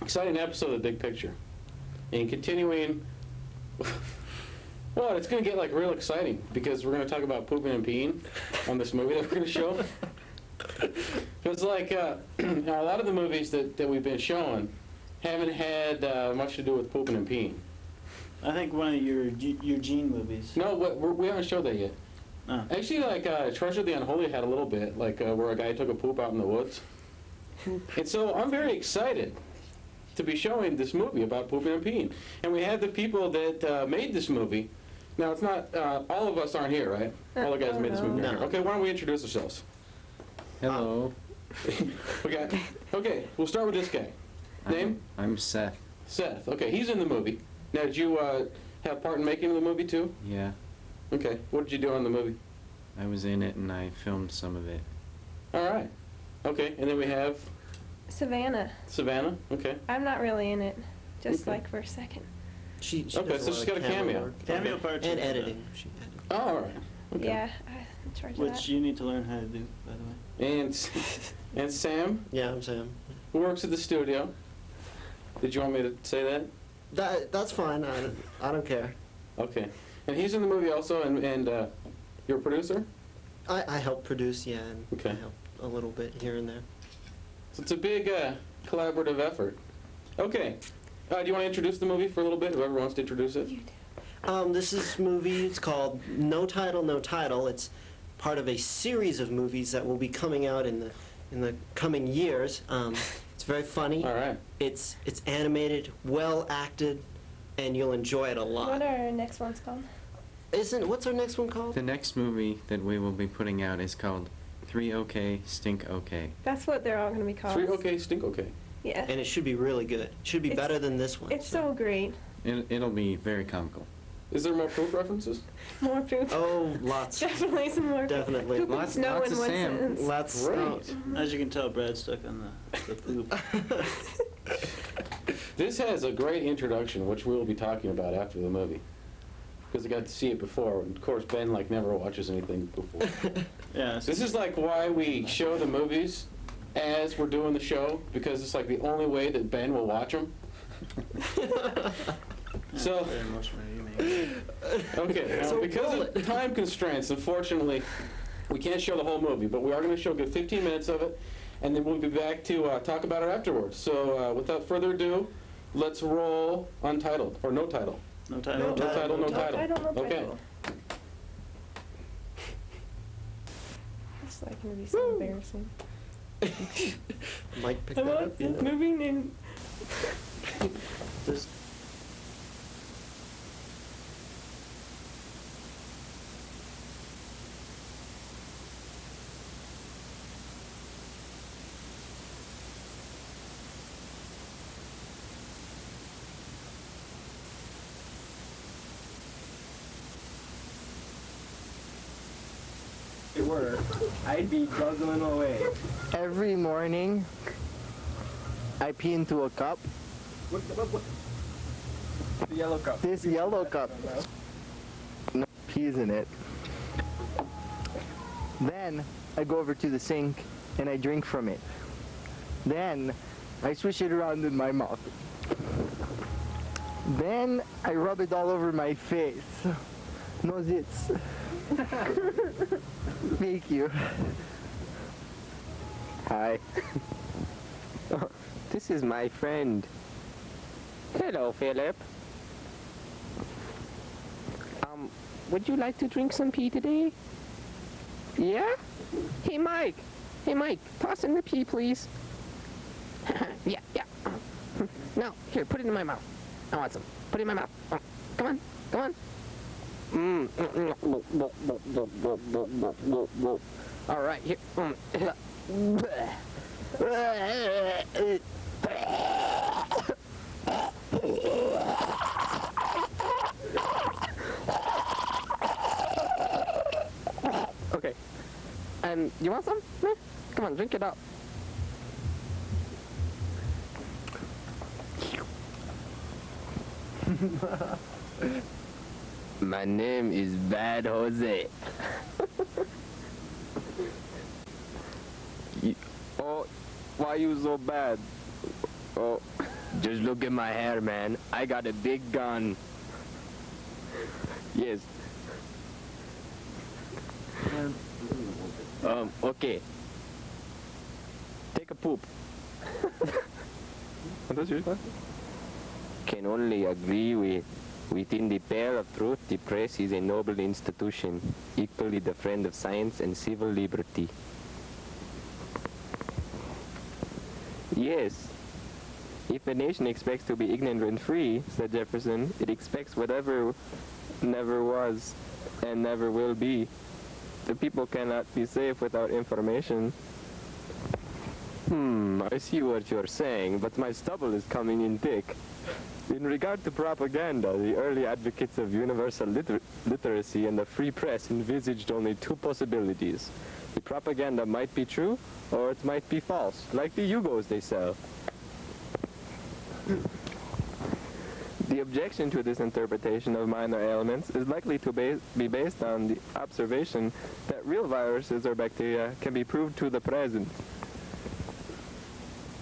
exciting episode of The Big Picture. And continuing, well, it's going to get like real exciting because we're going to talk about pooping and peeing on this movie that we're going to show. Because like a lot of the movies that we've been showing haven't had much to do with pooping and peeing. I think one of your Eugene movies. No, we haven't showed that yet. Oh. Actually, like Treasure of the Unholy had a little bit, like where a guy took a poop out in the woods. And so I'm very excited to be showing this movie about pooping and peeing. And we have the people that made this movie. Now, it's not, all of us aren't here, right? All the guys who made this movie aren't here. Okay, why don't we introduce ourselves? Hello. Okay, we'll start with this guy. Name? I'm Seth. Seth. Okay, he's in the movie. Now, did you have part in making the movie, too? Yeah, Okay, what did you do on the movie? I was in it and I filmed some of it. All right. Okay, and then we have Savannah. Savannah. Okay. I'm not really in it, just Okay. like for a second. She Okay, does so lot she's of got a camera cameo. work. Cameo parts And and editing. She edited. Oh, all right. Okay. Yeah, I'm in charge of Which that. you need to learn how to do, by the way. And Sam, Yeah, I'm Sam. who works at the studio. Did you want me to say that? That's fine. I don't care. Okay. And he's in the movie also, and you're a producer? I help produce, yeah, and Okay. I help a little bit here and there. So it's a big collaborative effort. Okay. Do you want to introduce the movie for a little bit? Whoever wants to introduce it? You do. This movie, it's called No Title, No Title. It's part of a series of movies that will be coming out in the coming years. It's very funny. All right. It's animated, well acted, and you'll enjoy it a lot. What are our next ones called? What's our next one called? The next movie that we will be putting out is called 3 OK, Stink OK. That's what they're all going to be called. 3 okay, stink okay. Yeah. And it should be really good. It should be It's- better than this one. It's so great. It'll be very comical. Is there more poop references? More poop. Oh, lots. Definitely some more Definitely. poop and Lots- snow lots in of one Sam. sentence. Lots. Great. As you can tell, Brad's stuck on the poop. This has a great introduction, which we'll be talking about after the movie. Because I got to see it before. And of course, Ben like never watches anything before. Yeah. This is like why we show the movies as we're doing the show, because it's like the only way that Ben will watch them. So, Very emotional, you mean. okay, now So because roll of it. time constraints, unfortunately, we can't show the whole movie, but we are going to show a good 15 minutes of it, and then we'll be back to talk about it afterwards. So, without further ado, let's roll Untitled, or No Title. No title. No title, no No title. title, no Okay. title. It's like going to be so embarrassing. Mike picked I that want up. You this know. movie named... This- it were, I'd be guzzling away. Every morning, I pee into a cup. The yellow cup. This yellow cup. No peas in it. Then, I go over to the sink and I drink from it. Then, I swish it around in my mouth. Then, I rub it all over my face. No zits. Thank you. Hi. Oh, this is my friend. Hello, Philip. Would you like to drink some pee today? Yeah? Hey, Mike. Hey, Mike, toss in the pee, please. Yeah. No, here, put it in my mouth. I want some. Put it in my mouth. Oh, come on. All right, here. Okay. And you want some? Come on, drink it up. My name is Bad Jose. Oh, why you so bad? Oh, Just look at my hair, man. I got a big gun. Yes. Okay. Take a poop. What was your question? Can only agree with. Within the pair of truth, the press is a noble institution, equally the friend of science and civil liberty. Yes. If a nation expects to be ignorant and free, said Jefferson, it expects whatever never was and never will be. The people cannot be safe without information. I see what you're saying, but my stubble is coming in thick. In regard to propaganda, the early advocates of universal literacy and the free press envisaged only two possibilities. The propaganda might be true, or it might be false, like the Yugos they sell. The objection to this interpretation of minor ailments is likely to be based on the observation that real viruses or bacteria can be proved to the present.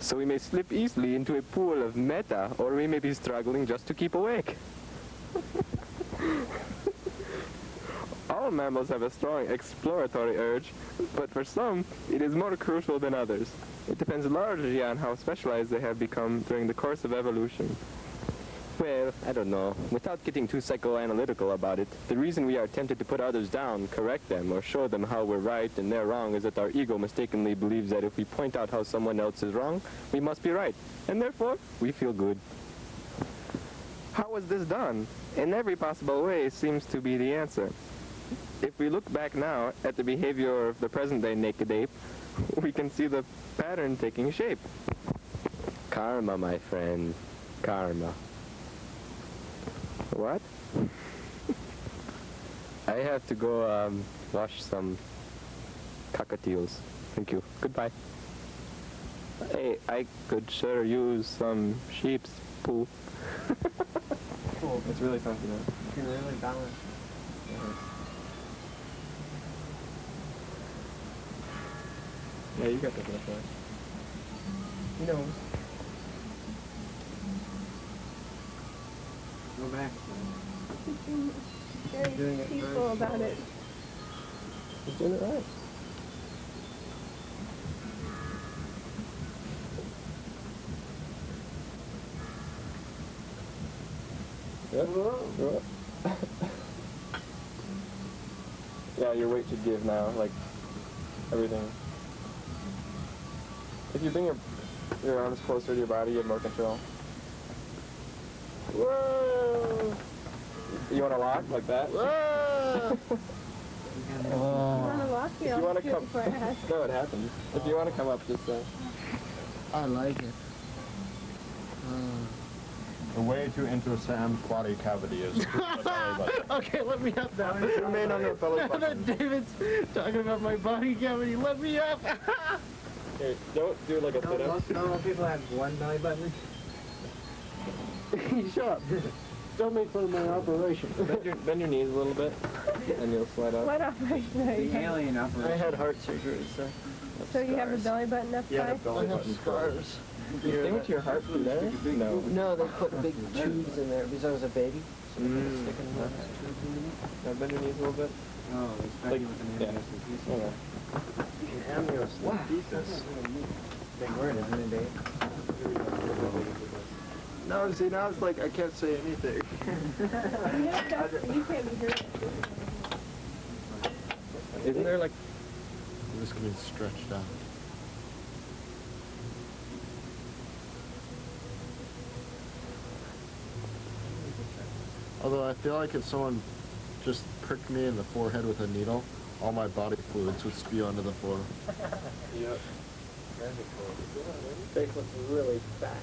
So we may slip easily into a pool of meta, or we may be struggling just to keep awake. All mammals have a strong exploratory urge, but for some, it is more crucial than others. It depends largely on how specialized they have become during the course of evolution. Well, I don't know. Without getting too psychoanalytical about it, the reason we are tempted to put others down, correct them, or show them how we're right and they're wrong is that our ego mistakenly believes that if we point out how someone else is wrong, we must be right, and therefore, we feel good. How was this done? In every possible way seems to be the answer. If we look back now at the behavior of the present-day naked ape, we can see the pattern taking shape. Karma, my friend. Karma. What? I have to go wash some cockatiels. Thank you. Goodbye. Hey, I could sure use some sheep's poop. Cool. It's really funky though. You can really balance. Yeah, you got the butterfly. He knows. Go back. Very Doing it peaceful first. about it. He's doing it right. Yep. Yep. Yeah, your weight should give now, like everything. If you bring your arms closer to your body, you have more control. Whoa! You want to lock like that? Whoa! You want to walk me? If I'll you want do to it come, before I ask. no, it happens. If you want to come up, just I like it. The way to enter Sam's body cavity is through the belly button. Okay, let me up now. remain on your belly Now that button. David's talking about my body cavity, let me up. Here, don't do like a sit-up. Most people have one belly button. Shut up. Don't make fun of my operation. Bend your knees a little bit, and you'll slide up. What operation are you having? alien I operation. had heart surgery, so. So you have a belly button up Yeah, high? the belly button scars. You think with your heart through there? No. No, they put big tubes in there because I was a baby. So they put a stick in the Now bend your knees a little bit. Oh, Like, yeah. Okay. amniocentesis. Big word, isn't it, Dave? No, see, now it's like I can't say anything. You can't be hurt. Isn't there like... This can be stretched out. Although I feel like if someone just pricked me in the forehead with a needle, all my body fluids would spew onto the floor. Yep. Face looks really fat.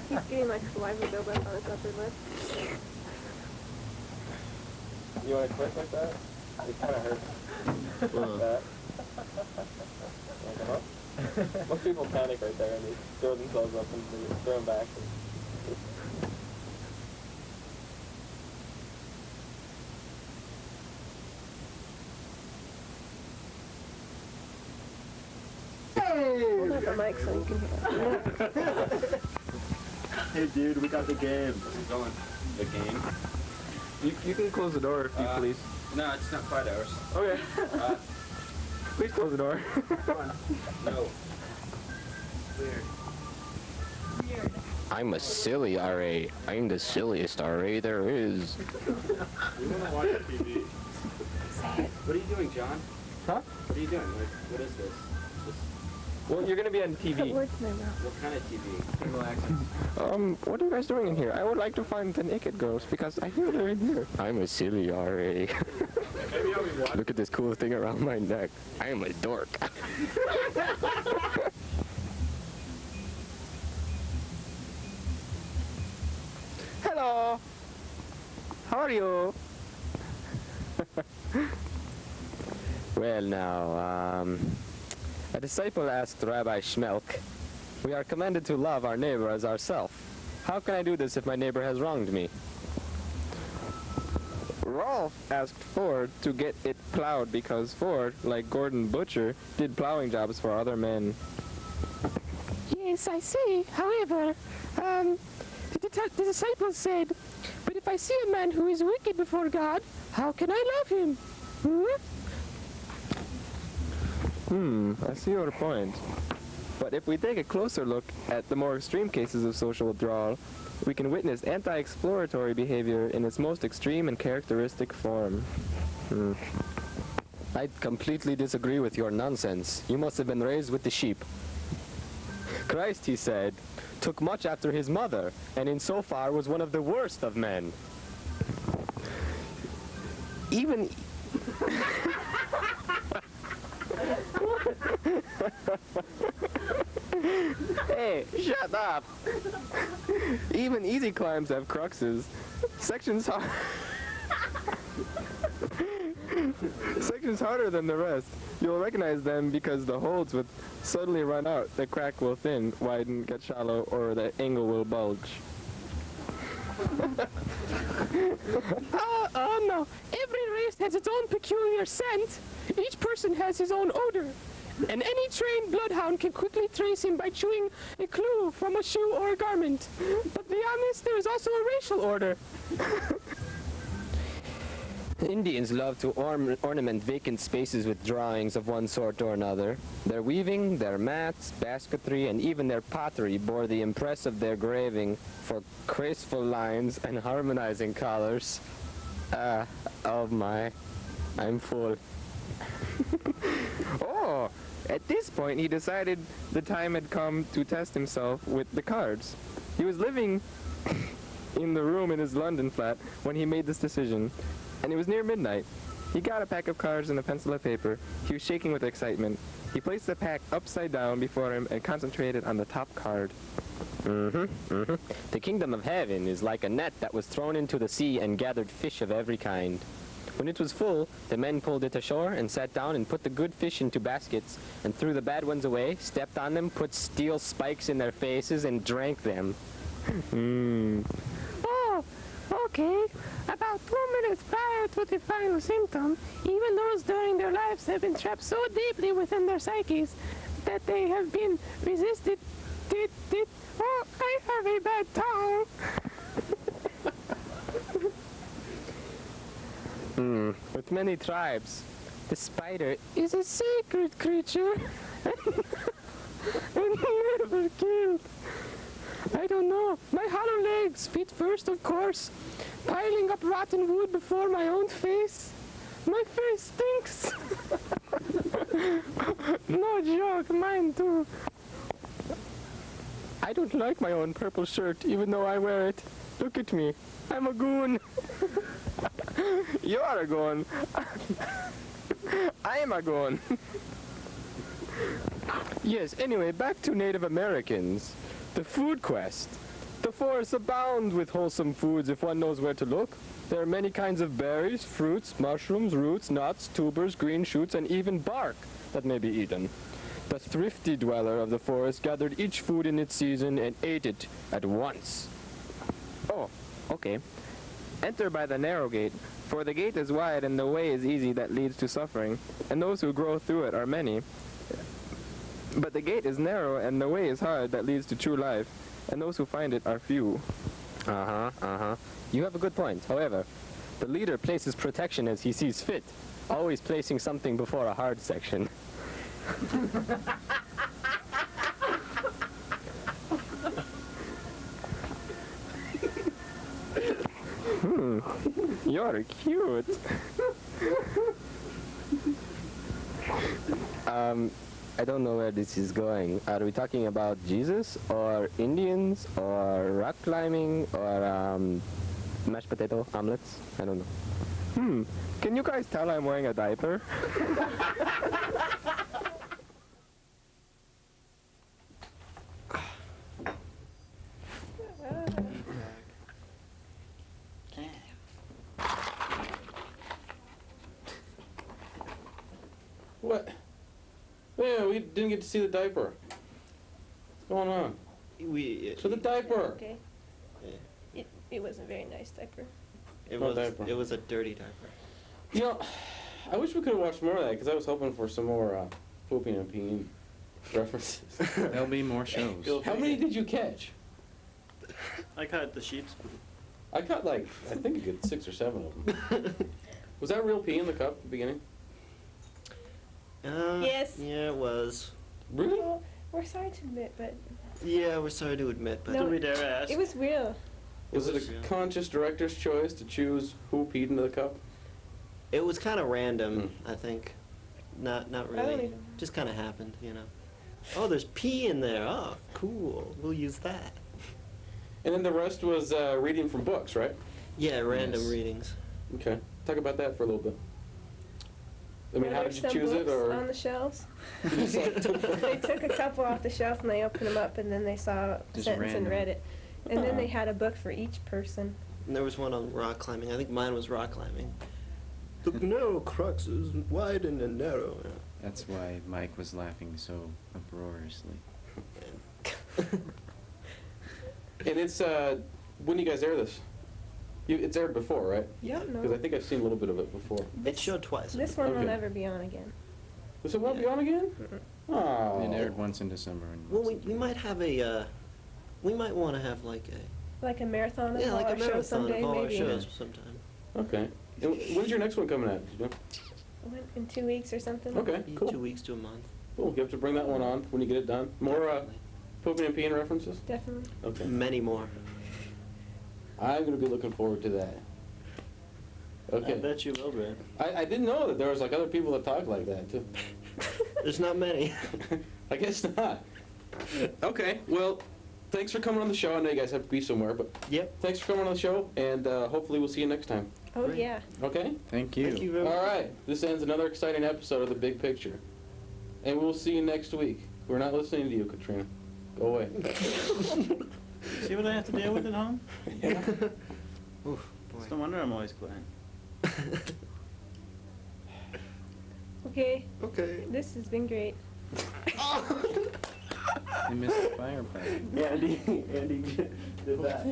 He's getting like saliva buildup on his upper lip. You want to quit like that? It kind of hurts. Like that. Wanna come up? Most people panic right there and they throw themselves up and they throw them back. Hold up the mic so you can hear. Hey, dude, we got the game. Going. The game? You can close the door if you please. No, it's not quite ours. Okay. Please close the door. No. I'm a silly RA. I'm the silliest RA there is. We want to watch TV. What are you doing, John? Huh? What are you doing? Like, what is this? Well, you're gonna be on Put TV. words in my mouth. What kind of TV? Cable access. What are you guys doing in here? I would like to find the naked girls because I hear they're in here. I'm a silly RA. Maybe I'll be watching. Look at this cool thing around my neck. I am a dork. Hello. How are you? Well, now, a disciple asked Rabbi Schmelk, "We are commanded to love our neighbor as ourself. How can I do this if my neighbor has wronged me?" Rolf asked Ford to get it plowed because Ford, like Gordon Butcher, did plowing jobs for other men. Yes, I see. However, the disciple said, "But if I see a man who is wicked before God, how can I love him?" I see your point. But if we take a closer look at the more extreme cases of social withdrawal, we can witness anti-exploratory behavior in its most extreme and characteristic form. I completely disagree with your nonsense. You must have been raised with the sheep. Christ, he said, took much after his mother, and in so far was one of the worst of men. Even... Hey, shut up! Even easy climbs have cruxes. Sections harder than the rest. You'll recognize them because the holds would suddenly run out, the crack will thin, widen, get shallow, or the angle will bulge. Oh no! Every race has its own peculiar scent. Each person has his own odor. And any trained bloodhound can quickly trace him by chewing a clue from a shoe or a garment. But beyond this, there is also a racial order. Indians love to ornament vacant spaces with drawings of one sort or another. Their weaving, their mats, basketry, and even their pottery bore the impress of their graving for graceful lines and harmonizing colors. Oh my, I'm full. Oh! At this point, he decided the time had come to test himself with the cards. He was living in the room in his London flat when he made this decision, and it was near midnight. He got a pack of cards and a pencil and paper. He was shaking with excitement. He placed the pack upside down before him and concentrated on the top card. The kingdom of heaven is like a net that was thrown into the sea and gathered fish of every kind. When it was full, the men pulled it ashore and sat down and put the good fish into baskets and threw the bad ones away, stepped on them, put steel spikes in their faces, and drank them. Oh, okay. About 2 minutes prior to the final symptom, even those during their lives have been trapped so deeply within their psyches that they have been resisted. Oh, I have a bad tongue. With many tribes, The spider Is a sacred creature and never killed. I don't know. My hollow legs, feet first, of course. Piling up rotten wood before my own face. My face stinks. No joke, mine too. I don't like my own purple shirt, even though I wear it. Look at me. I'm a goon. You are a goon. I am a goon. Yes, anyway, back to Native Americans. The food quest. The forests abound with wholesome foods if one knows where to look. There are many kinds of berries, fruits, mushrooms, roots, nuts, tubers, green shoots, and even bark that may be eaten. The thrifty dweller of the forest gathered each food in its season and ate it at once. Oh, okay. Enter by the narrow gate, for the gate is wide and the way is easy that leads to suffering, and those who grow through it are many. But the gate is narrow and the way is hard that leads to true life, and those who find it are few. You have a good point. However, the leader places protection as he sees fit, always placing something before a hard section. You're cute. I don't know where this is going. Are we talking about Jesus or Indians or rock climbing or mashed potato omelets? I don't know. Can you guys tell I'm wearing a diaper? What? Yeah, we didn't get to see the diaper. What's going on? So the diaper. Okay. Yeah. It was a very nice diaper. It What was diaper? it was a dirty diaper. You know, I wish we could have watched more of that because I was hoping for some more pooping and peeing references. There'll be more shows. How many did you catch? I caught the sheep's poop. I caught like, I think a good 6 or 7 of them. Was that real pee in the cup at the beginning? Yes. Yeah, it was. Really? Well, we're sorry to admit, but Yeah, we're sorry to admit, but No, Did we dare ask? it was real. Was it was a real. conscious director's choice to choose who peed into the cup? it was kind of random. I think, not I don't really. even- Just kind of happened, you know. Oh, there's pee in there. Oh, cool. We'll use that. And then the rest was reading from books, right? Yeah, random Yes. readings. Okay. Talk about that for a little bit. I mean, There how were did you some choose it, books or on the shelves? you just like took They took a couple off the shelf and they opened them up, and then they saw a Just sentence and random. read it. And then Ah. they had a book for each person. And there was one on rock climbing. I think mine was rock climbing. The narrow crux is wide and narrow. That's why Mike was laughing so uproariously. And it's when you guys air this? It's aired before, right? Yeah, no. Because I think I've seen a little bit of it before. It showed twice. This one will Okay. never be on again. Was it won't be on again? Oh. It aired once in December and Well, once in we might have a. We might want to have like a. Like a marathon of Yeah, all like a our shows marathon someday, of all our maybe. shows sometime. Okay. And when's your next one coming out? Do you know? In 2 weeks or something. Okay, Maybe cool. 2 weeks to a month. Cool. You have to bring that one on when you get it done. More pooping and peeing references? Definitely. Okay. Many more. I'm going to be looking forward to that. Okay. I bet you will, Brad. I didn't know that there was like other people that talk like that too. There's not many. I guess not. Okay, well, thanks for coming on the show. I know you guys have to be somewhere, but Yep. thanks for coming on the show, and hopefully we'll see you next time. Oh, Great. yeah. Okay? Thank you. Thank you very All much. right, this ends another exciting episode of The Big Picture. And we'll see you next week. We're not listening to you, Katrina. Go away. See what I have to deal with at home? Yeah. Oof, It's boy. no wonder I'm always quiet. Okay, Okay. this has been great. I missed the fire part. Andy did that.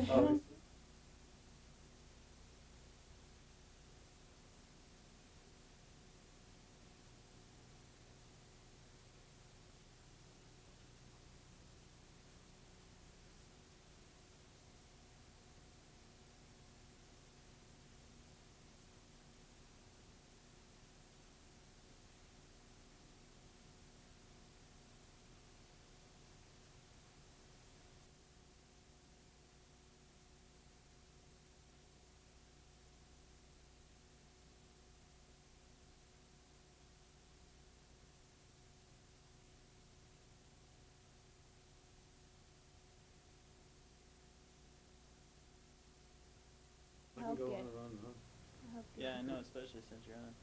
I can go on and on and on. Yeah, I know, especially since you're on.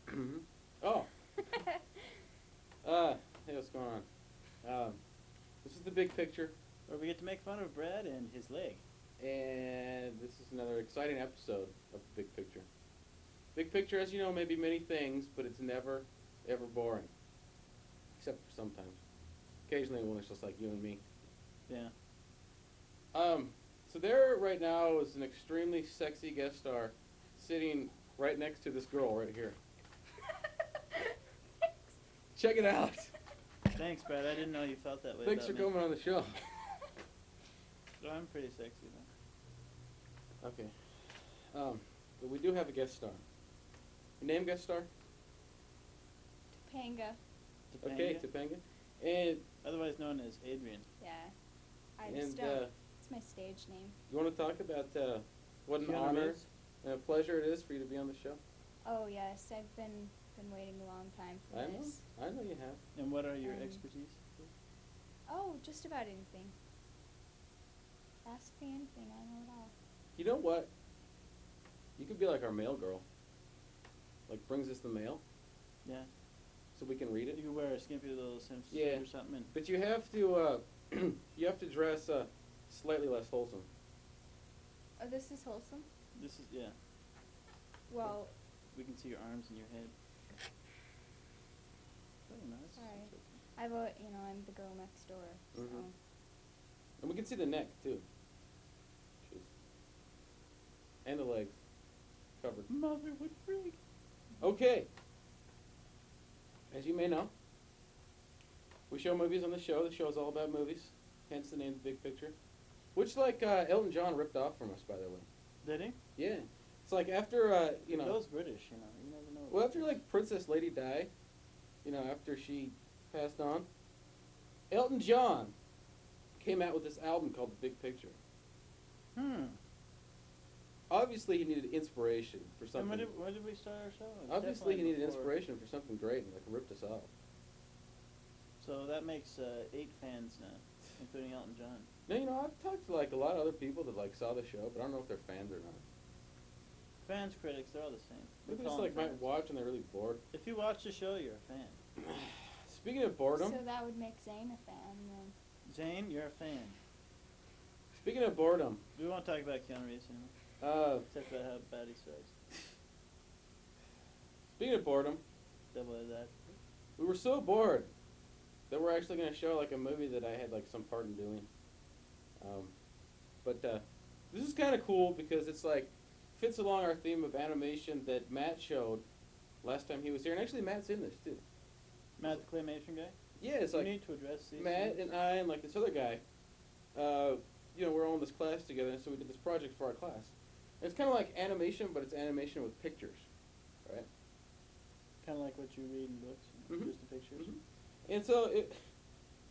Mhm. Oh. Hey, what's going on? This is The Big Picture, Where we get to make fun of Brad and his leg. and this is another exciting episode of The Big Picture. Big Picture, as you know, may be many things, but it's never, ever boring. Except for sometimes. Occasionally when it's just like you and me. Yeah. So there right now is an extremely sexy guest star sitting right next to this girl right here. Check it out. Thanks, Brad. I didn't know you felt that way Thanks for about me. coming on the show. So I'm pretty sexy, though. Okay. But we do have a guest star. Your name guest star? Topanga. Okay, Topanga. And Otherwise known as Adrian. Yeah. I And, just it's my stage name. you want to talk about what an Keanu honor Reeves? and a pleasure it is for you to be on the show? Oh yes, I've been waiting a long time for I know. this. I know you have. And what are your Um, expertise? Oh, just about anything. Ask me anything, I know it all. You know what? You could be like our mail girl. Like brings us the mail Yeah. so we can read You it. could wear a skimpy little swimsuit Yeah. or something. And But you have to you have to dress slightly less wholesome. Oh, this is wholesome? this is, yeah. Well, We can see your arms and your head. Very nice. Alright. It's I'm the girl next door, so. Mhm. And we can see the neck too. Jeez. And the legs covered. okay. Mother would freak. Okay. As you may know, we show movies on the show. The show is all about movies, hence the name The Big Picture. Which, like, Elton John ripped off from us, by the way. Did he? Yeah. It's like after, Those British, you never know. well, after, like, Princess Lady died, after she passed on, Elton John came out with this album called The Big Picture. Obviously, he needed inspiration for And something. when did we start our show? It was Obviously, he definitely needed before. inspiration for something great, and, like, ripped us off. So that makes 8 fans now, including Elton John. No, I've talked to, like, a lot of other people that, like, saw the show, but I don't know if they're fans or not. Fans, critics, they're all the same. We Maybe call just, like, them might fans. watch and they're really bored. If you watch the show, you're a fan. Speaking of boredom, So that would make Zane a fan then. Zane, you're a fan. speaking of boredom, We won't talk about Keanu Reeves anymore. Except about how bad he sucks. speaking of boredom, Double that. we were so bored that we're actually going to show, like, a movie that I had, like, some part in doing. But this is kind of cool because it's, like, fits along our theme of animation that Matt showed last time he was here. And actually, Matt's in this, too. Matt, the claymation guy? Yeah, it's You like need to address these Matt things. and I and, like, this other guy, we're all in this class together, and so we did this project for our class. And it's kind of like animation, but it's animation with pictures, right? Kind of like what you read in books, Mhm. just the pictures. Mhm. And so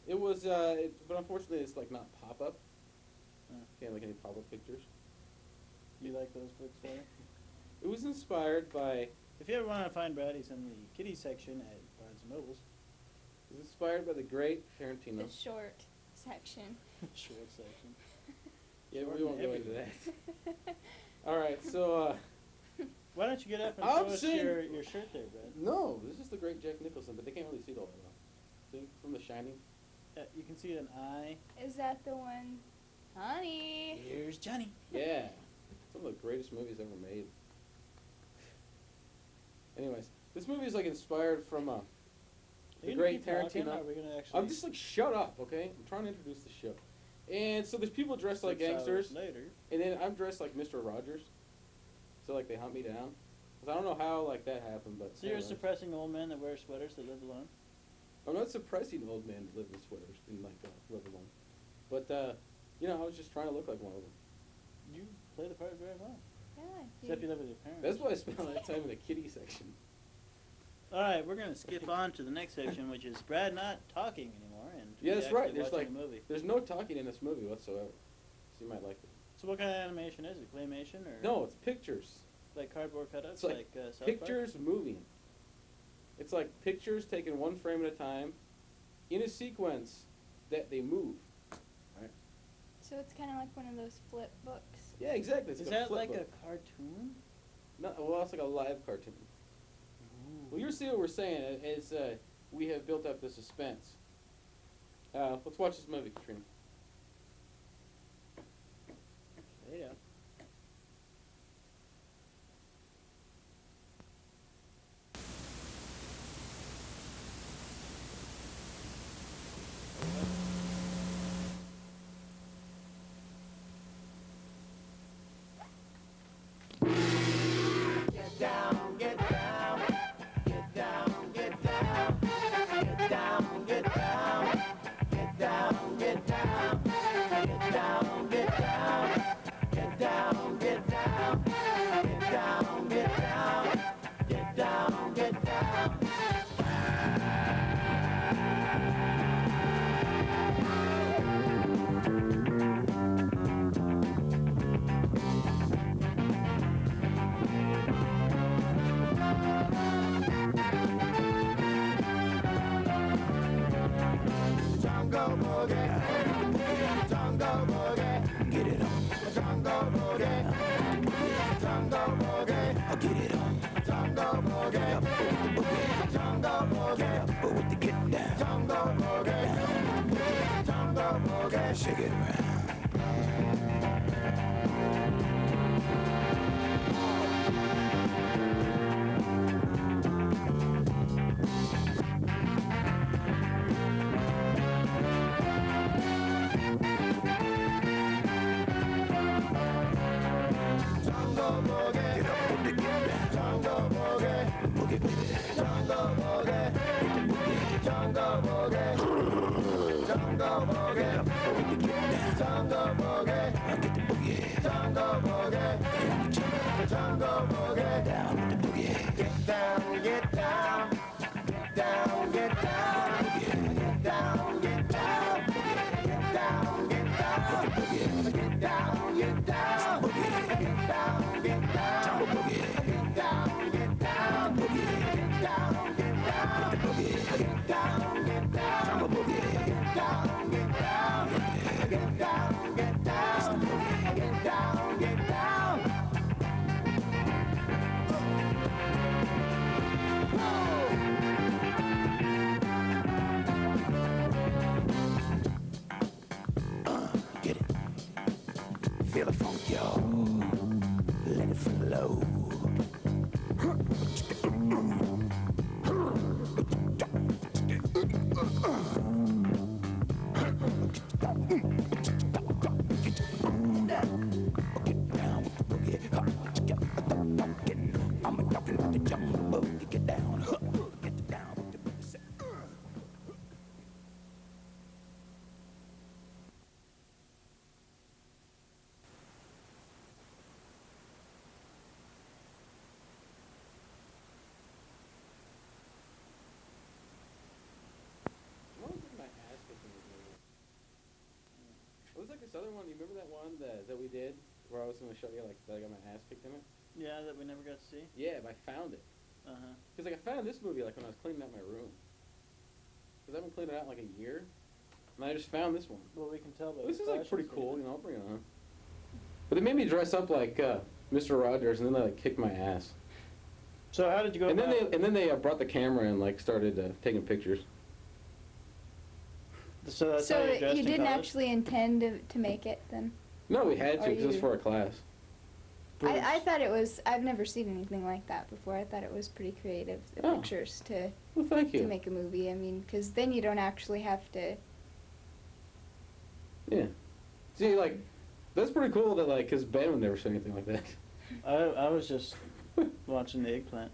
it was, but unfortunately it's, like, not pop-up. Can't make any pop-up pictures. You like those books better? It was inspired by, If you ever want to find Brad, he's in the kitty section at Barnes & Noble's. it was inspired by the great Tarantino. The short section. Short section. Yeah, Short we won't and go into everything. that. All right, so, Why don't you get up and I'm show us saying- your shirt there, Brad? no, this is the great Jack Nicholson, but they can't really see it all that well. See, from The Shining? You can see an eye. Is that the one? Honey! Here's Johnny. Yeah. It's one of the greatest movies ever made. Anyways, this movie is, like, inspired from Are the you gonna great keep talking, or Tarantino. are we gonna actually? I'm just like, shut up, okay? I'm trying to introduce the show. And so there's people dressed like 6 hours gangsters, later. and then I'm dressed like Mr. Rogers. So, like, they hunt me down. 'Cause I don't know how, like, that happened, but So you're a anyway. suppressing old man that wears sweaters that live alone? I'm not suppressing old men that live in sweaters and, like, live alone. But, I was just trying to look like one of them. You play the part very well. Yeah, Except you live with your parents. That's why I spent all that time in the kiddie section. All right, we're gonna skip on to the next section, which is Brad not talking anymore, and Yeah, that's right. actually There's, watching like, the movie. there's no talking in this movie whatsoever. So you might like it. So what kind of animation is it? Claymation or No, it's pictures. like cardboard cutouts, It's like South Park? pictures moving. It's like pictures taken one frame at a time in a sequence that they move. Right? So it's kind of like one of those flip books. Yeah, exactly. It's Is like that flip like book. a cartoon? No, well, it's like a live cartoon. Well, you see what we're saying is we have built up the suspense. Let's watch this movie, Katrina. Yeah. Get down, get down, get down, get down, get down, get down. Shake it around. Jungle boogie. Get up and get down. Jungle boogie. Boogie with it. Jungle boogie. Jungle boogie. Jungle boogie. Get up and get down. Jungle boogie. Now get the boogie. Jungle boogie. The jungle boogie. Down with the boogie. Get down, get down. Get down, get down. Get down, get down. Get down, get down. Get down, get down. Get down, get down. Jungle boogie. Get down, get down. Get down, get down. Get the boogie. Get down, get down. Jungle boogie. Get down, get down. Get down, get down. Get down, get down. Get it. Feel the funk, y'all. Let it flow. Get down with the boogie. I'm talking about the jungle boogie. Get down. Get down with the boogie. I wanna get my ass kicked in this movie. It was like this other one. You remember that one that we did where I was gonna show you like that I got my ass kicked in it? Yeah, that we never got to see. Yeah, but I found it. Uh-huh. Cause like I found this movie like when I was cleaning out my room. Cause I haven't cleaned it out in like a year, and I just found this one. Well, we can tell by This the is like pretty flashes. cool, you know. I'll bring it on. But they made me dress up like Mr. Rogers, and then they like kicked my ass. So how did you go And about then they brought the camera and like started taking pictures. So that's how So you dressed you in didn't college? actually intend to make it then? No, we had Or to 'cause it was you- for a class. I thought it was. I've never seen anything like that before. I thought it was pretty creative, the Oh. pictures to Well, thank you. make a movie. I mean, because then you don't actually have to. Yeah. See, like, that's pretty cool that, like, because Ben would never say anything like that. I was just watching the eggplant.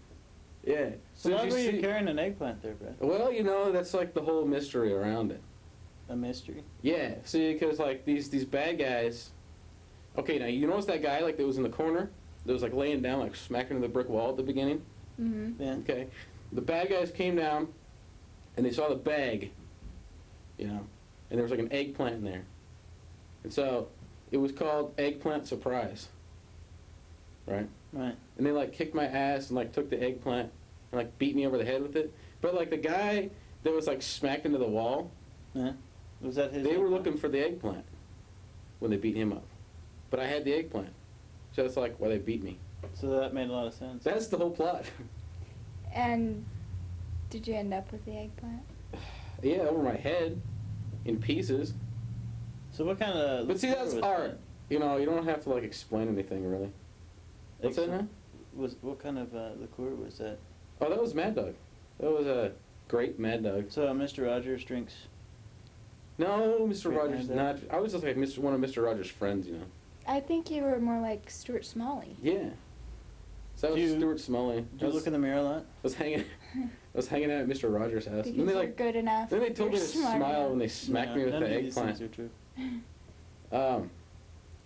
Yeah. So did why were you see- carrying an eggplant there, Brad? Well, you know, that's like the whole mystery around it. A mystery? Yeah. See, because, like, these bad guys. Okay, now, you notice that guy, like, that was in the corner? That was, like, laying down, like, smacking into the brick wall at the beginning? Mm-hmm. Yeah. Okay. The bad guys came down, and they saw the bag, you know, and there was, like, an eggplant in there. And so, it was called Eggplant Surprise. Right? Right. And they, like, kicked my ass and, like, took the eggplant and, like, beat me over the head with it. But, like, the guy that was, like, smacked into the wall, Yeah. Was that his they were eggplant? looking for the eggplant when they beat him up. But I had the eggplant. So that's, like, why they beat me. So that made a lot of sense. That's the whole plot. And did you end up with the eggplant? Yeah, over my head, in pieces. So what kind of... But see, liqueur that's was art. that? You know, you don't have to, like, explain anything, really. What's that now? What kind of liqueur was that? Oh, that was Mad Dog. That was a great Mad Dog. So Mr. Rogers drinks... No, Mr. Great Rogers, Mad not. Dog? I was just like one of Mr. Rogers' friends, you know. I think you were more like Stuart Smalley. Yeah. So that was Do you- Stuart Smalley. Did I you was, look in the mirror a lot? I was hanging. I was hanging out at Mr. Rogers' house. Because And they you're like. good enough. Then they told me you're to smart smile enough. when they smacked me with none the of these eggplant. things are true. Well,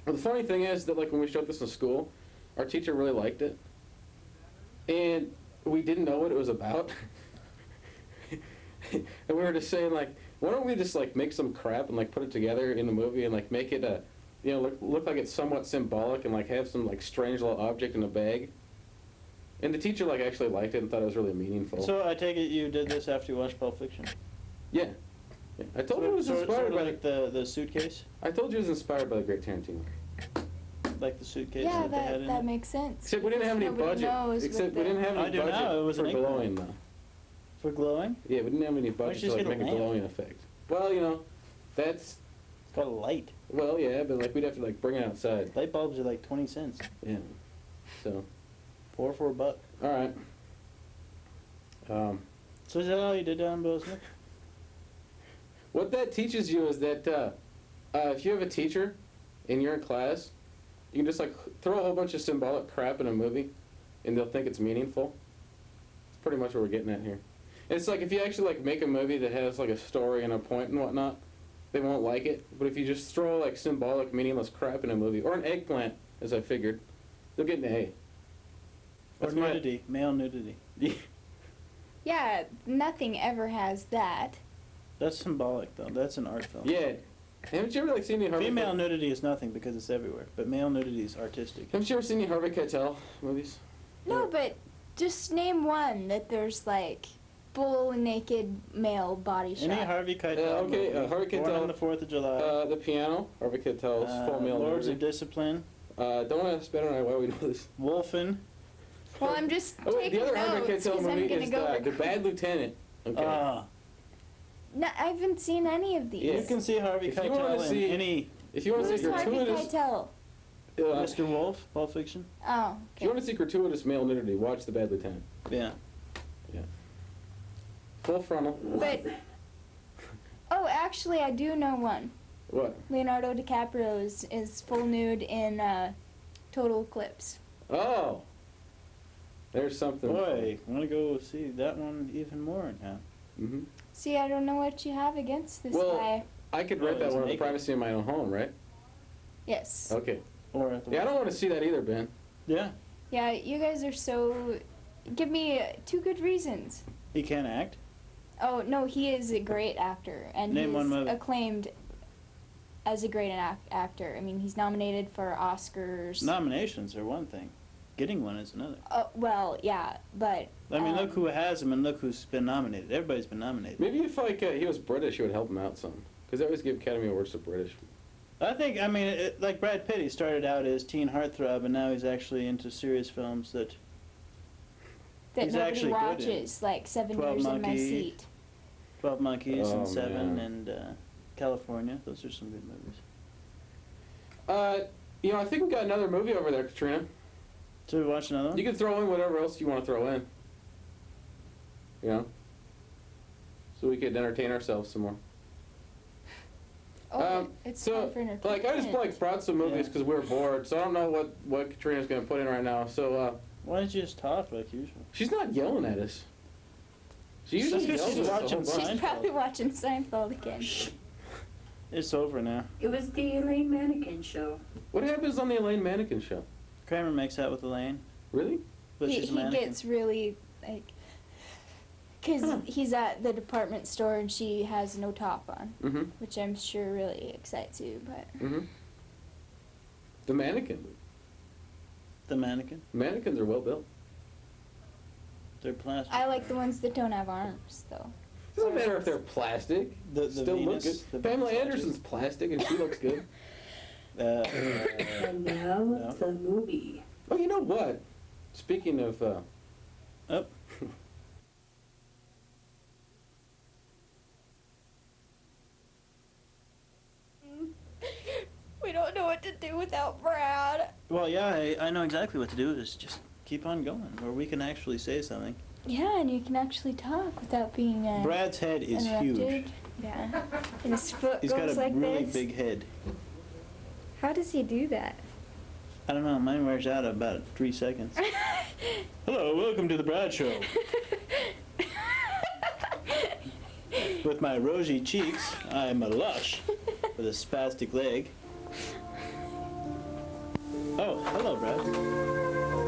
the funny thing is that like when we showed this in school, our teacher really liked it, and we didn't know what it was about. And we were just saying like, why don't we just like make some crap and like put it together in the movie and like make it a, you know, look like it's somewhat symbolic and like have some like strange little object in a bag. And the teacher like actually liked it and thought it was really meaningful. So I take it you did this after you watched Pulp Fiction? Yeah. Yeah. I told you it was inspired sort of by like the suitcase? I told you it was inspired by the great Tarantino. Like the suitcase Yeah, that they had in that it? makes sense. Except we didn't have any Nobody budget. knows Except what we didn't have I any do budget now, it was for an eggplant. glowing though. For glowing? Yeah, we didn't have any Why don't budget you to just like get a make a lamp? glowing effect. Well, you know, that's called a light. Well, yeah, but like we'd have to like bring it outside. Light bulbs are like 20 cents. Yeah. So. 4 for $1. All right. So is that all you did down in Bozeman? What that teaches you is that if you have a teacher and you're in class, you can just like throw a whole bunch of symbolic crap in a movie, and they'll think it's meaningful. It's pretty much what we're getting at here. And it's like if you actually like make a movie that has like a story and a point and whatnot, they won't like it. But if you just throw like symbolic, meaningless crap in a movie, or an eggplant, as I figured, they'll get an A. Or nudity, male nudity. Yeah, nothing ever has that. That's symbolic, though. That's an art film. Yeah. Haven't you ever like seen any Harvey? Female nudity is nothing because it's everywhere, but male nudity is artistic. Haven't you ever seen any Harvey Keitel movies? No, but just name one that there's like full naked male body shot. Any Harvey Keitel okay, movie. Harvey Keitel. Born on the 4th of July. The Piano. Harvey Keitel's full male Lords nudity. of Discipline. Don't ask Ben and I why we know this. Wolfen. Well, I'm just Oh wait, taking the other Harvey notes Keitel because I'm movie gonna is go. the Bad Lieutenant. Okay. No, I haven't seen any of these. Yeah. You can see Harvey If you wanna Keitel in see- any... If you want to Who's see Harvey gratuitous, Keitel? Mr. Wolf, Pulp Fiction. Oh, if you want to see gratuitous male nudity, watch The Bad Lieutenant. Yeah. Yeah. Full frontal. but oh, actually, I do know one. What? Leonardo DiCaprio is full nude in Total Eclipse. Oh. There's something. Boy, I want to go see that one even more now. Mm-hmm. See, I don't know what you have against this Well, guy. I could Oh, rent that he's one in the naked. privacy of my own home, right? Yes. Okay. Or at the Yeah, I don't want to see that either, Ben. Yeah. Yeah, you guys are so. Give me 2 good reasons. He can't act. Oh no, he is a great actor, and Name he's one movie. acclaimed as a great actor. I mean, he's nominated for Oscars. Nominations are one thing. Getting one is another. Well, yeah, but. I mean, look who has him and look who's been nominated. Everybody's been nominated. Maybe if like he was British, it would help him out some. Because they always give Academy Awards to British. I think, I mean, like Brad Pitt, he started out as teen heartthrob, and now he's actually into serious films that that he's nobody actually good in. watches, like 7 12 Years in My Monkey. Seat. 12 Monkeys Oh, and Seven man. and California. Those are some good movies. You know, I think we got another movie over there, Katrina. So we watch another one? You can throw in whatever else you want to throw in. You know? So we could entertain ourselves some more. Oh, it's so, time for entertainment. like, I just like brought some movies because we were bored, so I don't know what Katrina's going to put in right now. So, why don't you just talk like usual? she's not yelling at us. She usually She's yells at us watching a whole bunch. She's probably watching Seinfeld again. It's over now. It was the Elaine Mannequin show. What happens on the Elaine Mannequin show? Kramer makes out with Elaine. Really? But He she's a mannequin. gets really, like, because he's at the department store and she has no top on, Mm-hmm. which I'm sure really excites you, but. Mm-hmm. The mannequin. The mannequin? Mannequins are well built. They're plastic. I like the ones that don't have arms, though. Doesn't matter if they're plastic. The Still Venus, look the good. Pamela Venus Anderson's plastic and she looks good. And now No. the movie. Oh, you know what? Speaking of, Oh. We don't know what to do without Brad. Well, yeah, I know exactly what to do. Is just keep on going, where we can actually say something. Yeah, and you can actually talk without being Brad's head is interrupted. huge. Yeah. And his foot He's got goes a like really this. big head. How does he do that? I don't know. Mine wears out in about 3 seconds. Hello, welcome to the Brad Show. With my rosy cheeks, I'm a lush with a spastic leg. Oh, hello, Brad.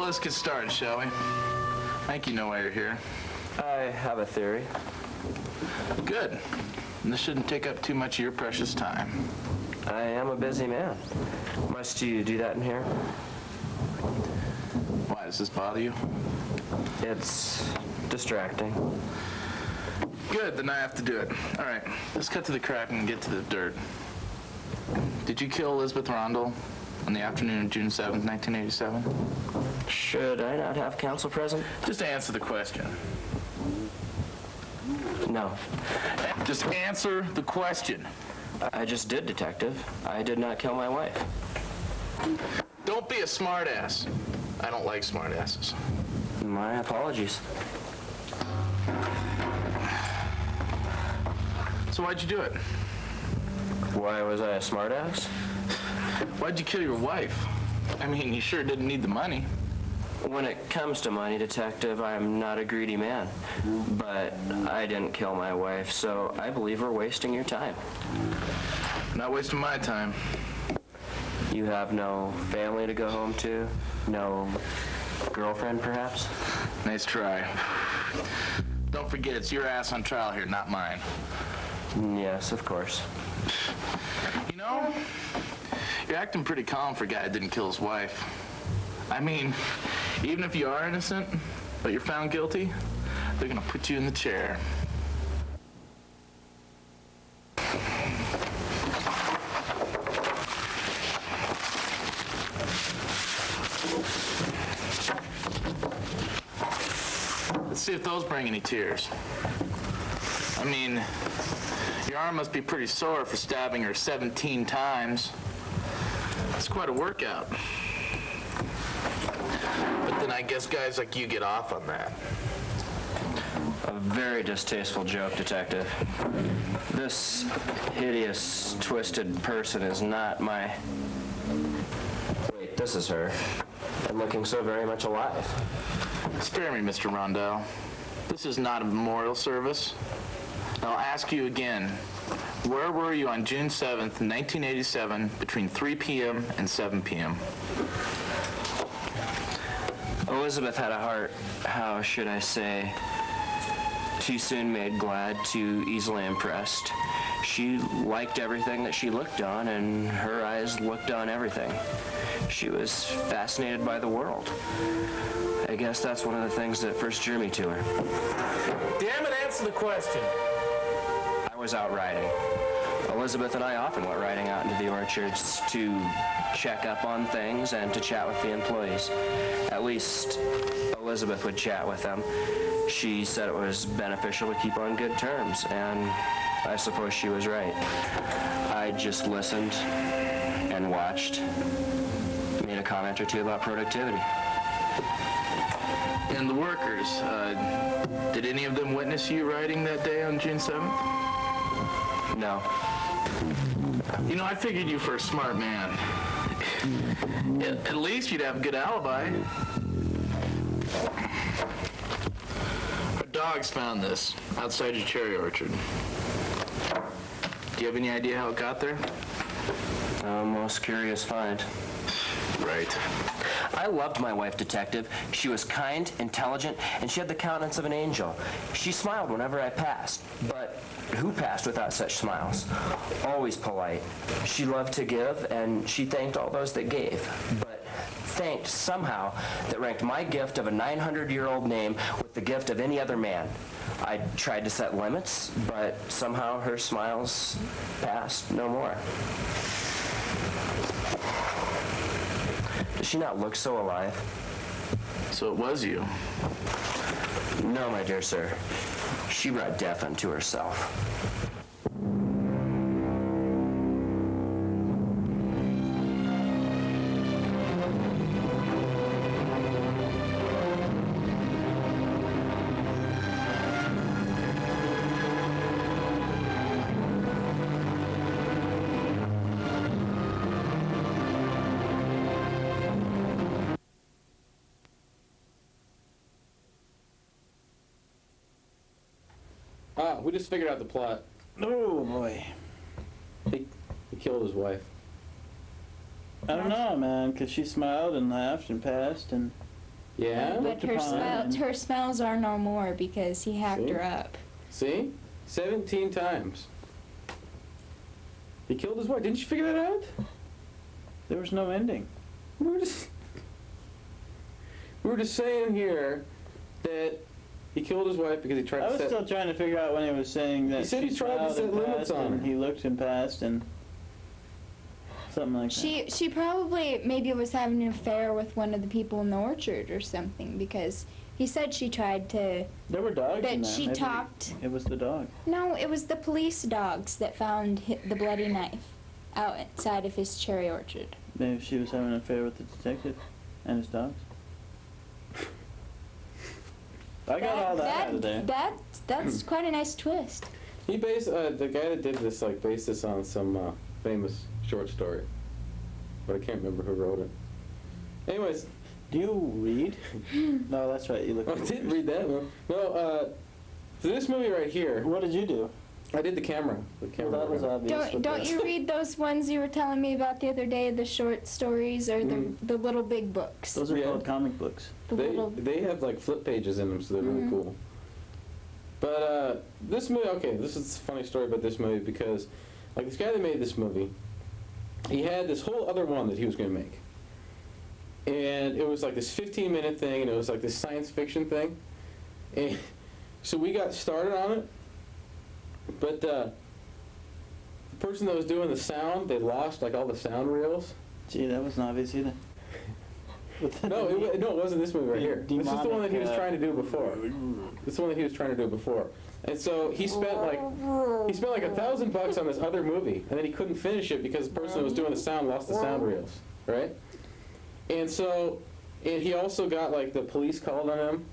let's get started, shall we? I think you know why you're here. I have a theory. Good. And this shouldn't take up too much of your precious time. I am a busy man. Must you do that in here? Why, does this bother you? It's distracting. Good, then I have to do it. All right, let's cut to the crack and get to the dirt. Did you kill Elizabeth Rondell on the afternoon of June 7th, 1987? Should I not have counsel present? Just answer the question. No. Just answer the question. I just did, Detective. I did not kill my wife. Don't be a smartass. I don't like smartasses. My apologies. So why'd you do it? Why was I a smartass? Why'd you kill your wife? I mean, you sure didn't need the money. When it comes to money, Detective, I am not a greedy man. But I didn't kill my wife, so I believe we're wasting your time. Not wasting my time. You have no family to go home to? No girlfriend, perhaps? Nice try. Don't forget, it's your ass on trial here, not mine. Yes, of course. You know, you're acting pretty calm for a guy that didn't kill his wife. I mean, even if you are innocent, but you're found guilty, they're gonna put you in the chair. Let's see if those bring any tears. I mean, your arm must be pretty sore for stabbing her 17 times. That's quite a workout. But then I guess guys like you get off on that. A very distasteful joke, Detective. This hideous, twisted person is not my... Wait, this is her. And looking so very much alive. Spare me, Mr. Rondell. This is not a memorial service. I'll ask you again, where were you on June 7th, 1987, between 3 p.m. and 7 p.m.? Elizabeth had a heart, how should I say, too soon made glad, too easily impressed. She liked everything that she looked on, and her eyes looked on everything. She was fascinated by the world. I guess that's one of the things that first drew me to her. Damn it, answer the question. I was out riding. Elizabeth and I often went riding out into the orchards to check up on things and to chat with the employees. At least Elizabeth would chat with them. She said it was beneficial to keep on good terms, and I suppose she was right. I just listened and watched, made a comment or two about productivity. And the workers, did any of them witness you riding that day on June 7th? No. You know, I figured you for a smart man. At least you'd have a good alibi. Our dogs found this outside your cherry orchard. Do you have any idea how it got there? A most curious find. Right. I loved my wife, Detective. She was kind, intelligent, and she had the countenance of an angel. She smiled whenever I passed, but who passed without such smiles? Always polite. She loved to give, and she thanked all those that gave, but thanked somehow that ranked my gift of a 900-year-old name with the gift of any other man. I tried to set limits, but somehow her smiles passed no more. Does she not look so alive? So it was you? No, my dear sir. She brought death unto herself. Ah, we just figured out the plot. Oh, boy. He killed his wife. I don't know, man, because she smiled and laughed and passed, and Yeah? But her smells are no more because he hacked See? her up. See? 17 times. He killed his wife. Didn't you figure that out? There was no ending. We were just saying here that he killed his wife because he tried I to was set... still trying to figure out when he was saying that He said he she tried to smiled set and limits passed on and her. he looked and passed and something like that. She probably maybe was having an affair with one of the people in the orchard or something because he said she tried to. There were dogs That in there. she Maybe talked. It was the dog. No, it was the police dogs that found the bloody knife outside of his cherry orchard. Maybe she was having an affair with the detective and his dogs. I got all that out of there. That's quite a nice twist. He based... the guy that did this, like, based this on some famous short story. But I can't remember who wrote it. Anyways... Do you read? No, that's right. You look. I didn't read that one. No, so this movie right here... What did you do? I did the camera. Well, that was obvious. Don't you read those ones you were telling me about the other day, the short stories or the little big books? Those are called comic books. They have like flip pages in them, so they're really cool. But this movie, okay, this is a funny story about this movie because, like, this guy that made this movie, he had this whole other one that he was going to make. And it was like this 15-minute thing, and it was like this science fiction thing. And so we got started on it, but the person that was doing the sound, they lost like all the sound reels. Gee, that wasn't obvious either. No, it wasn't this movie right here. This is the one that he was demonic, trying to do before. This is the one that he was trying to do before. And so he spent like $1,000 on this other movie, and then he couldn't finish it because the person that was doing the sound lost the sound reels, right? And so, and he also got like the police called on him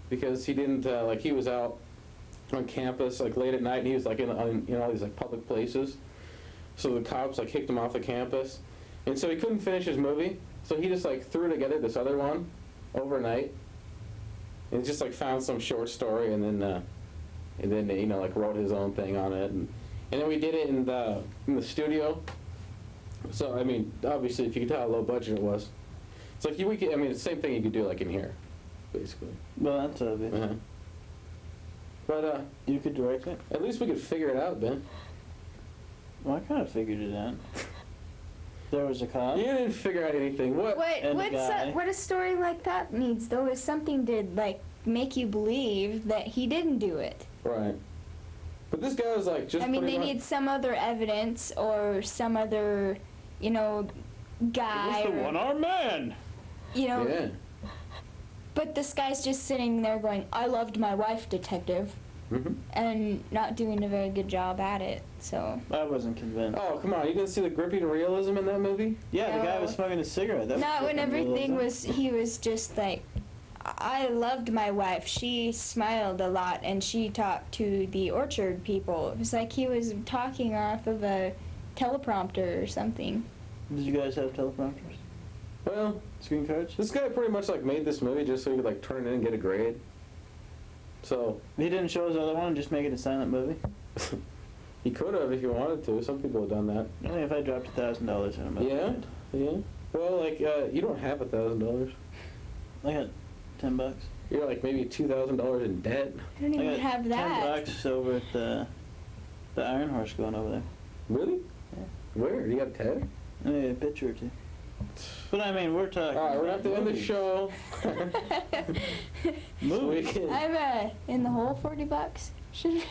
because he didn't like he was out on campus like late at night, and he was like in all these like public places. So the cops like kicked him off the campus, and so he couldn't finish his movie. So he just like threw together this other one overnight, and just like found some short story, and then you know like wrote his own thing on it, and then we did it in the studio. So I mean, obviously, if you could tell how low budget it was, it's like it's the same thing you could do like in here, basically. Well, that's obvious. Uh-huh. But you could direct it. At least we could figure it out, Ben. Well, I kind of figured it out. There was a cop. You didn't figure out anything. What? What a story like that needs though is something to like make you believe that he didn't do it. Right. But this guy was like just. I mean, they putting on- need some other evidence or some other, guy. It was the one-armed man. Yeah. But this guy's just sitting there going, "I loved my wife, detective," and not doing a very good job at it. So. I wasn't convinced. Oh, come on! You didn't see the gripping realism in that movie? Yeah, the guy was smoking a cigarette. That Not was when gripping everything realism. was. He was just like, I loved my wife. She smiled a lot, and she talked to the orchard people. It was like he was talking off of a teleprompter or something. Did you guys have teleprompters? Well, screen cards. This guy pretty much like made this movie just so he could like turn it in and get a grade. So he didn't show his other one and just make it a silent movie. He could have if he wanted to. Some people have done that. Only if I dropped $1,000 on him. Yeah. Well, like you don't have $1,000. I got $10. You're like maybe $2,000 in debt. I don't even got have that. $10 over at the Iron Horse going over there. Really? Yeah. Where? You got a tag? I need a picture or two. But I mean, we're talking. All right, we're gonna have to end the show. Movies. I'm in the hole $40. Should.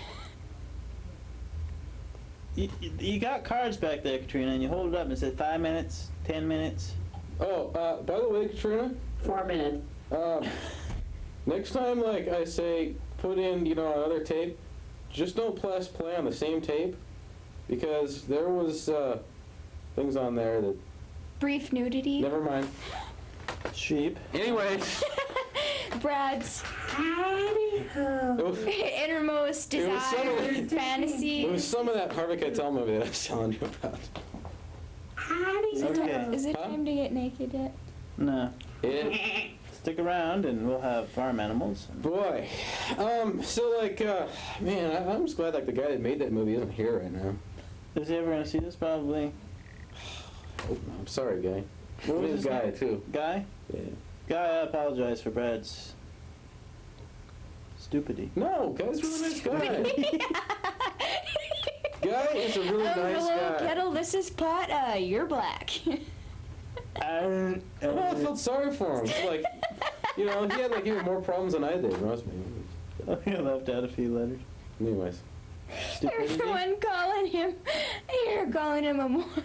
You got cards back there, Katrina, and you hold it up and it said 5 minutes, 10 minutes. Oh, by the way, Katrina. 4 minutes. Next time, like I say, put in another tape. Just don't press play on the same tape, because there was things on there that. Brief nudity. Never mind. Sheep. Anyway. Brad's innermost desire, fantasy. It was some of that Harvey Keitel movie that I was telling you about. Is it time to get naked yet? No. Stick around and we'll have farm animals. Boy. So like, man, I'm just glad like the guy that made that movie isn't here right now. Is he ever gonna see this? Probably. Hope not. I'm sorry, guy. What was His his guy name? too. Guy? Yeah. Guy, I apologize for Brad's stupidity. No, Guy's a really nice guy. Guy is a really nice hello, guy. Kettle, this is Pot. You're black. Well, I felt sorry for him. It's like, you know, he had like even more problems than I did. Trust me. You left out a few letters. Anyways. Everyone calling him. You're calling him a moron.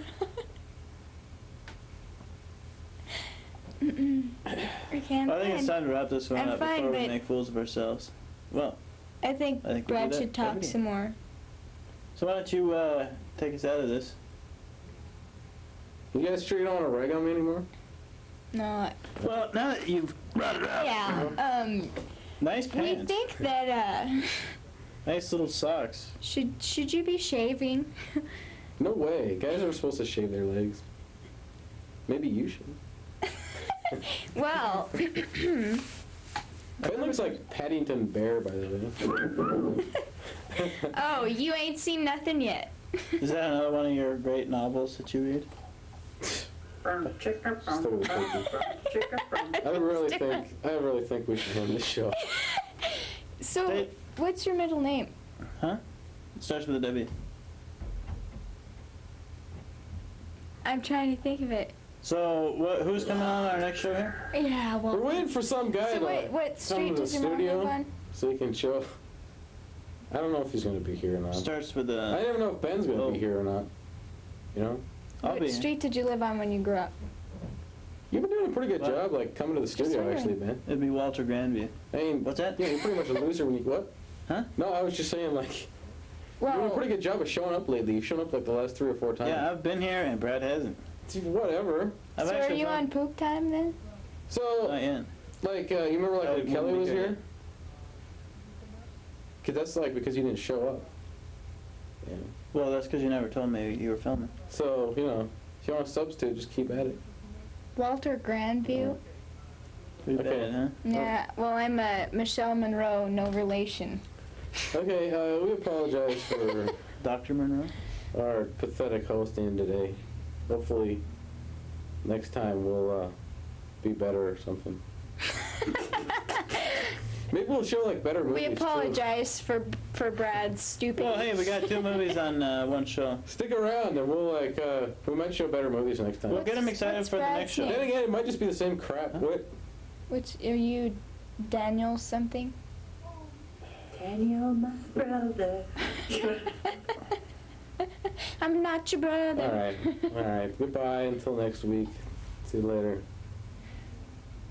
I can't. I think it's time to wrap this one I'm up fine, before we but- make fools of ourselves. Well, I think we Brad do that should talk every day. some more. So why don't you take us out of this? You guys sure you don't want to rag on me anymore? No. Well, now that you've brought it up. Yeah. Nice We pants. think that Nice little socks. should you be shaving? No way. Guys are supposed to shave their legs. Maybe you should. Well. Ben looks like Paddington Bear, by the way. Oh, you ain't seen nothing yet. Is that another one of your great novels that you read? Still with Piggy. I really think we should end this show. So, what's your middle name? Huh? It starts with a W. I'm trying to think of it. So, who's coming on our next show here? Yeah, well. We're waiting for some guy So to what come street to the does your mom live studio on? so he can show. I don't know if he's going to be here or not. Starts with a. I don't know if Ben's going to be here or not. You know? What street did you live on when you grew up? You've been doing a pretty good job, like, coming to the studio, wondering. actually, Ben. It'd be Walter Grandview. I mean, what's that? Yeah, you're pretty much a loser when you, what? Huh? No, I was just saying, like, you're doing a pretty good job of showing up lately. You've shown up, like, the last 3 or 4 times. Yeah, I've been here and Brad hasn't. Whatever. So are you on poop time then? So, Not yet. like, you remember, like, when won't Kelly be was here here? Because that's, like, because you didn't show up. Yeah. Well, that's because you never told me you were filming. So, you know, if you want to substitute, just keep at it. Walter Grandview? Pretty bad, huh? Yeah, well, I'm Michelle Monroe, no relation. Okay, we apologize for Dr. Monroe? Our pathetic hosting today. Hopefully, next time we'll be better or something. Maybe we'll show like better movies. We apologize for Brad's stupid. Well, hey, we got 2 movies on one show. Stick around, and we'll we might show better movies next time. We'll get them excited what's for the Brad's next show. name? Then again, it might just be the same crap. What? Which are you, Daniel something? Daniel, my brother. I'm not your brother. All right. Goodbye until next week. See you later.